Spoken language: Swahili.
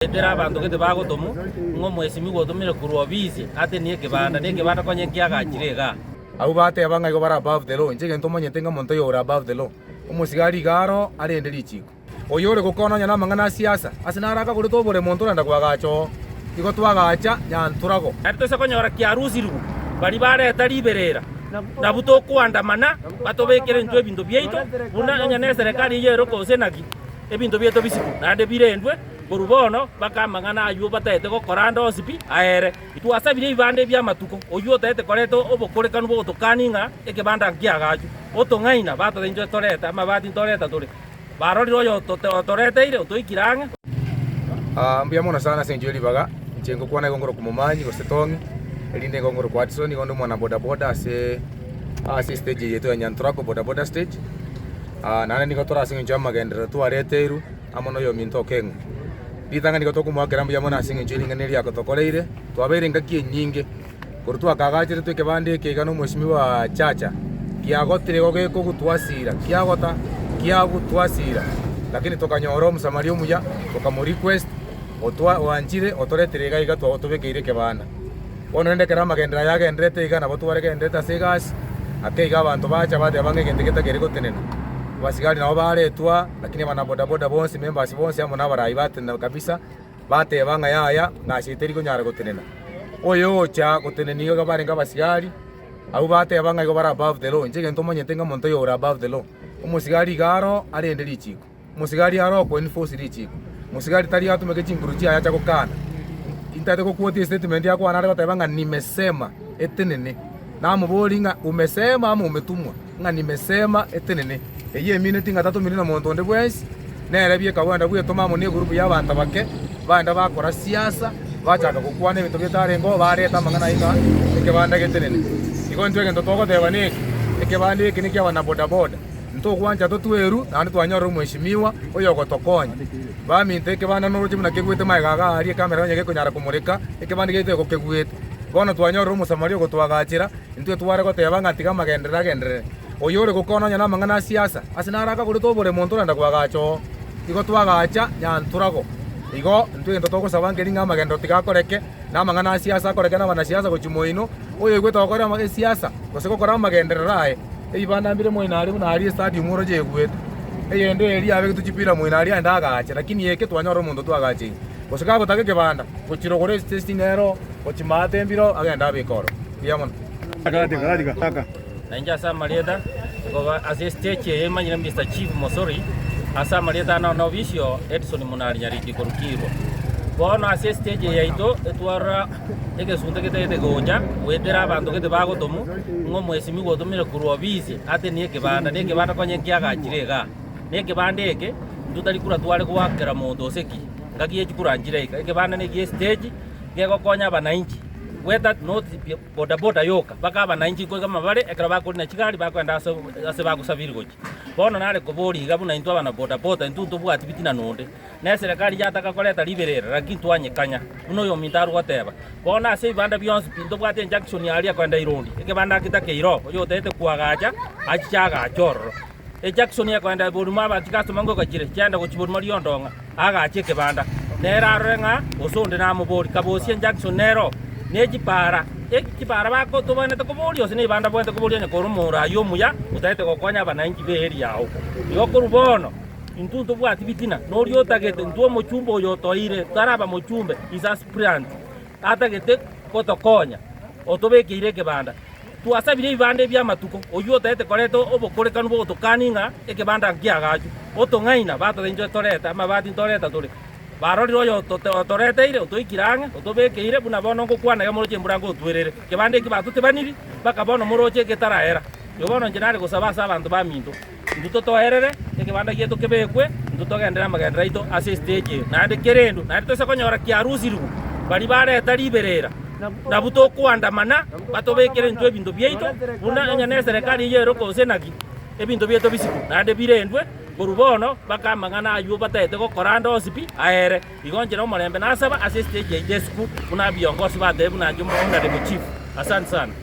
Etera abantu gete bagotomu ngo mwesimi gotomire kurwa bizi ate nie kibanda konye kiagachirega au bate abanga go bara above the law njege ntomonye tenga monto yora above the law umusigari garo arende lichiko oyore gukona nyana mangana siasa asinaraka kuri to bore monto randa kwagacho igo twagacha nyanturago ate se konyora kiarusi rugu bari bare tariberera na buto kuandamana batobekere ntwe bintu byeito buna nyane serikali yero ko senaki ebintu byeto bisiku nande birendwe borubono bakamangana ayo batete ko koranda osipi aere itwasabire ibande bya matuko oyo tete koreto obokorekanu bo tokaninga ekebanda ngiagachu otongaina bato denjo toreta mabati toreta tore barori royo toreta ile otoikiranga mbia mona sana senjoli baga njengo kwana ngoro kumumanyi ko setongi elinde ngoro kwa Watson ngondo mwana boda boda ase stage yeto ya nyantrako boda stage nana niko tora singi njama gendera tuareteiru amono yo minto kengu ditanga niko toku mwakera mbya mona singi njoli nganeri yakotokoleire twabere ngakie nyinge kurutu akagachire tweke bande kegano mweshimiwa chacha kiagotire goge kugutwasira kiagota kiagutwasira lakini tokanyoro msamario muya tokamu request otwa wanjire otoretere gaiga twa otobekeire kebana ono nende kerama gendera yage ndrete igana botware ndeta segas akeiga abantu bacha bade abange gendeketa keriko tenena basigari nabo baretwa lakini bana boda boda bonse members bonse amo nabarayi batenda kabisa bate banga yaya nashiteri ko nyara gotenena oyo cha goteneniyo gabarenga basigari au bate banga go bara above the law njege ntomonye tenga monto yora above the law umusigari garo arende lichiko umusigari aro ko enforce lichiko umusigari tari atumeke chinguruchi aya cha kokana intate ko quote statement yako anare batebanga nimesema etenene na mubolinga umesema ama umetumwa nga nimesema etenene eye minute nga 3 milina monto nde bwesi nere bye kawanda bwe tomamo ne group y'abantu bake banda bakora siasa bachaka kukwana ibintu byetarengo bareta mangana inga ekebanda getenene iko ntwege ntotoko tebane ekebanda ekini kya bana boda boda nto kwanja totweru nandi twanyoro mweshimiwa oyo gotokonya baminte ekebanda noroje muna kegwete maigaga ari kamera nyege konyara kumurika ekebanda gete ko kegwete bono twanyoro musamario gotwagachira ntwe tware gotebanga tiga magendere oyore gukona nyana mangana siasa asinaraka kuri to bore monto randa kwagacho igo twagacha nyanturago igo ntwe ntotoko sabangeri nga magendo tigakoreke na mangana siasa koreke na bana siasa gochimoino oyo gweta okora ma siasa goseko kora magendere rae ibanda mbire moinari munari stadium oroje gwete eyende eri abe tuchipira moinari andagacha lakini yeke twanyoro mondo twagache goseka gotake kebanda gochiro gore testingero gochimate mbiro agenda bikoro diamond kaka nanja samalieta ko assistate yemanyira Mr Chief Mosori asa malieta no visio Edson Munari nyariki korukiro bono assistate yaito etwara egesunte gete goja wetera abantu gete bagotomu ngo mwesimi gotomire kurwa bizi ate nie kibanda konye kiagachirega nie kibanda eke ndutari kura tware gwakera mondo seki ngagie chikuranjire ekibanda ne gie stage gego konya bananchi weta not boda boda yoka baka bananchi ko kama bare ekra bakuri na chigari bakwenda ase bagusabiri gochi bono nare ko bori gabuna into bana boda boda into bwati bitina nonde na serikali yataka koleta liberera lakini twanyekanya uno yo mintaru goteba bono ase banda bionse pinto bwati injection yali akwenda irondi ekebanda kitake iro yo tete kuagacha achichaga achorro Jackson yakwenda boduma batikasto mango kachire cyanda gochibod mari yondonga agache kebanda nera renga osonde na mubori kabosie Jackson nero nejipara ekipara bako to bane to kobori osene banda bwente kobori ne korumura yo muya utaite gokonya bananchi beri yao yo kurubono intunto bwati bitina nori otagete ntuo mochumbo yo toire taraba mochumbe is aspirant atagete kotokonya otobekire kebanda twasabire ibande bya matuko oyo tete koreto obokorekanu bo tokaninga ekebanda ngiagachu otongaina bato denjo toreta mabati toreta tore barori royo toreta ile otoikiranga otobekeire buna bono ngokwana ga moroje mburango otwerere kebande ki batu tebaniri baka bono moroje getaraera yo bono njenare gusabasa abantu baminto nduto toherere ekebanda gieto kebekwe nduto gendera magendera ito assistage nande kerendo nande tose konyora kiarusi rugu bari bare tariberera na buto kuandamana batobekere ntwe bintu byeito buna nyane serikali yero ko senaki ebintu byeto bisiku nande birendwe borubono bakamangana ayo batete ko koranda osipi aere igonjera omorembe nasaba assistage yesku buna biongosi bate buna njumo ngade chief asante sana.